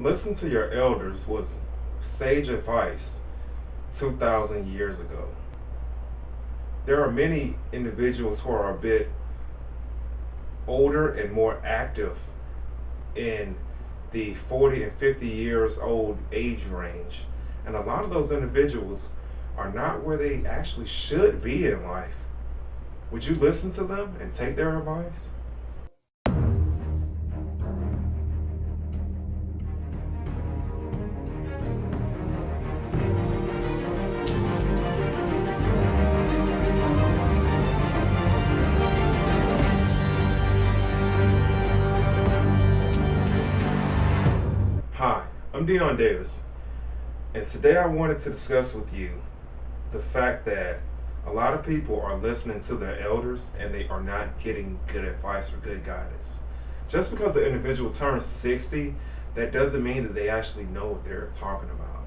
Listen to your elders was sage advice 2,000 years ago. There are many individuals who are a bit older and more active in the 40 and 50 years old age range. And a lot of those individuals are not where they actually should be in life. Would you listen to them and take their advice? Hi, I'm Dion Davis, and today I wanted to discuss with you the fact that a lot of people are listening to their elders and they are not getting good advice or good guidance. Just because an individual turns 60, that doesn't mean that they actually know what they're talking about.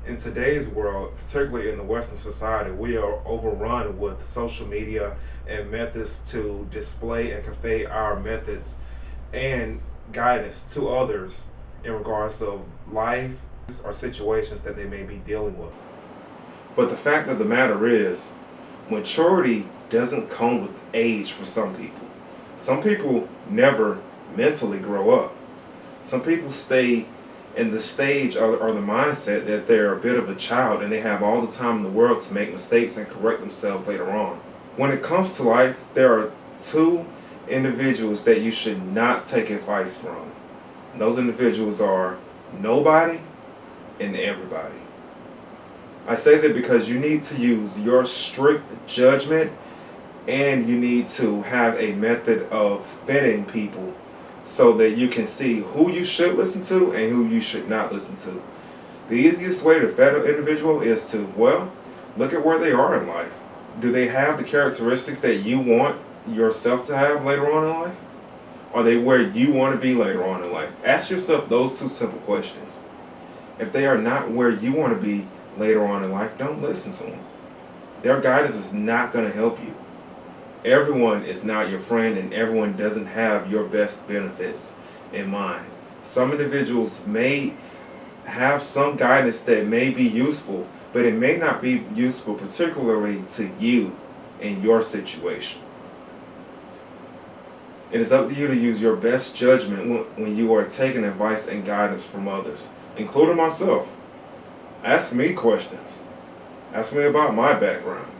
In today's world, particularly in the Western society, we are overrun with social media and methods to display and convey our methods and guidance to others in regards of life or situations that they may be dealing with. But the fact of the matter is, maturity doesn't come with age for some people. Some people never mentally grow up. Some people stay in the stage or the mindset that they're a bit of a child and they have all the time in the world to make mistakes and correct themselves later on. When it comes to life, there are two individuals that you should not take advice from. Those individuals are nobody and everybody. I say that because you need to use your strict judgment and you need to have a method of vetting people so that you can see who you should listen to and who you should not listen to. The easiest way to vet an individual is to, well, look at where they are in life. Do they have the characteristics that you want yourself to have later on in life? Are they where you want to be later on in life? Ask yourself those two simple questions. If they are not where you want to be later on in life, don't listen to them. Their guidance is not going to help you. Everyone is not your friend and everyone doesn't have your best benefits in mind. Some individuals may have some guidance that may be useful, but it may not be useful particularly to you in your situation. It is up to you to use your best judgment when you are taking advice and guidance from others, including myself. Ask me questions. Ask me about my background.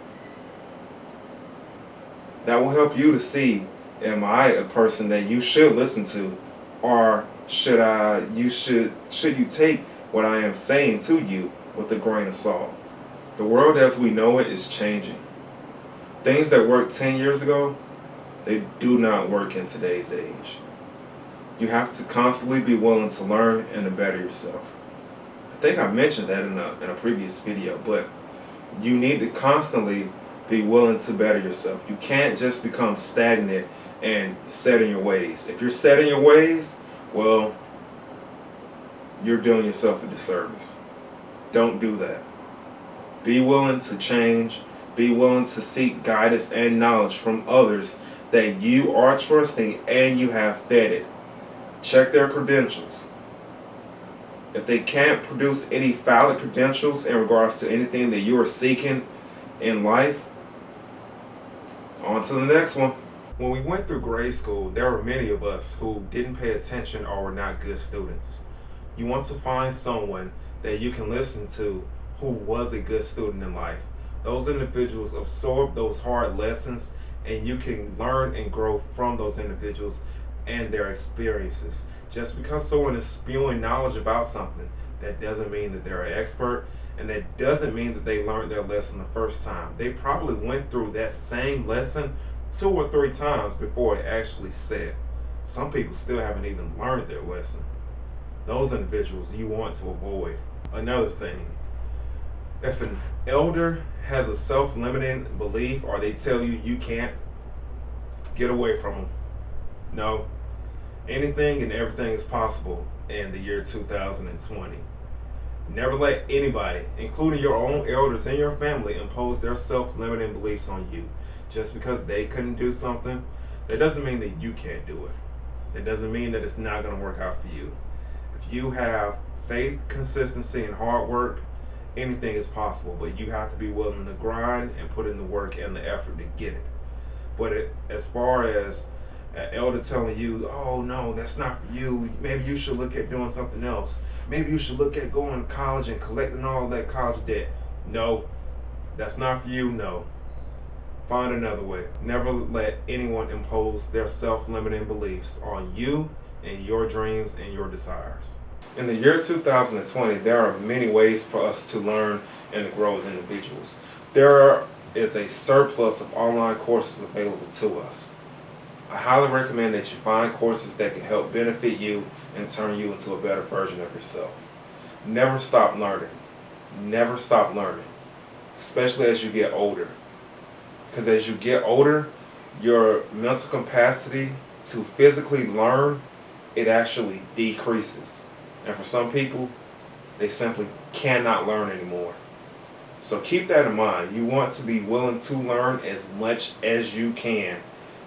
That will help you to see, am I a person that you should listen to, or should you take what I am saying to you with a grain of salt? The world as we know it is changing. Things that worked 10 years ago, they do not work in today's age. You have to constantly be willing to learn and to better yourself. I think I mentioned that in a previous video, but you need to constantly be willing to better yourself. You can't just become stagnant and set in your ways. If you're set in your ways, well, you're doing yourself a disservice. Don't do that. Be willing to change. Be willing to seek guidance and knowledge from others that you are trusting and you have vetted. Check their credentials. If they can't produce any valid credentials in regards to anything that you are seeking in life, on to the next one. When we went through grade school, there were many of us who didn't pay attention or were not good students. You want to find someone that you can listen to who was a good student in life. Those individuals absorb those hard lessons and you can learn and grow from those individuals and their experiences. Just because someone is spewing knowledge about something, that doesn't mean that they're an expert, and that doesn't mean that they learned their lesson the first time. They probably went through that same lesson 2 or 3 times before it actually set. Some people still haven't even learned their lesson. Those individuals you want to avoid. Another thing, if an elder has a self-limiting belief or they tell you you can't, get away from them. No, anything and everything is possible in the year 2020. Never let anybody, including your own elders in your family, impose their self-limiting beliefs on you. Just because they couldn't do something, that doesn't mean that you can't do it. That doesn't mean that it's not going to work out for you. you have faith, consistency, and hard work, anything is possible. But you have to be willing to grind and put in the work and the effort to get it. But as far as an elder telling you, oh no, that's not for you. Maybe you should look at doing something else. Maybe you should look at going to college and collecting all that college debt. No, that's not for you. No. Find another way. Never let anyone impose their self-limiting beliefs on you and your dreams and your desires. In the year 2020, there are many ways for us to learn and to grow as individuals. There is a surplus of online courses available to us. I highly recommend that you find courses that can help benefit you and turn you into a better version of yourself. Never stop learning. Never stop learning, especially as you get older. Because as you get older, your mental capacity to physically learn, it actually decreases. And for some people, they simply cannot learn anymore. So keep that in mind. You want to be willing to learn as much as you can,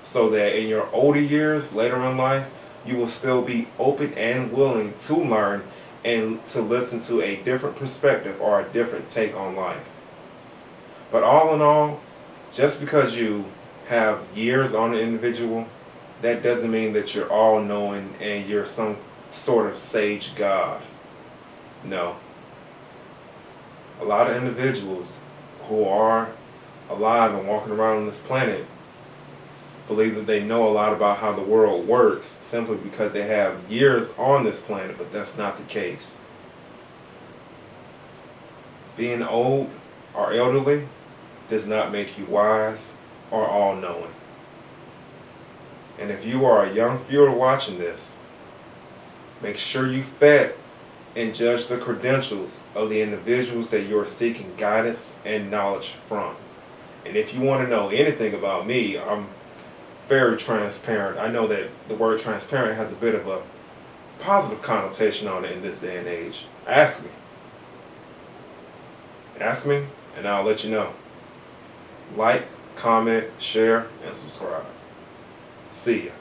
so that in your older years, later in life, you will still be open and willing to learn and to listen to a different perspective or a different take on life. But all in all, just because you have years on an individual, that doesn't mean that you're all-knowing and you're some sort of sage god. No. A lot of individuals who are alive and walking around on this planet believe that they know a lot about how the world works simply because they have years on this planet, but that's not the case. Being old or elderly does not make you wise or all-knowing. And if you are a young viewer watching this, make sure you vet and judge the credentials of the individuals that you're seeking guidance and knowledge from. And if you want to know anything about me, I'm very transparent. I know that the word transparent has a bit of a positive connotation on it in this day and age. Ask me. Ask me, and I'll let you know. Like, comment, share, and subscribe. See ya.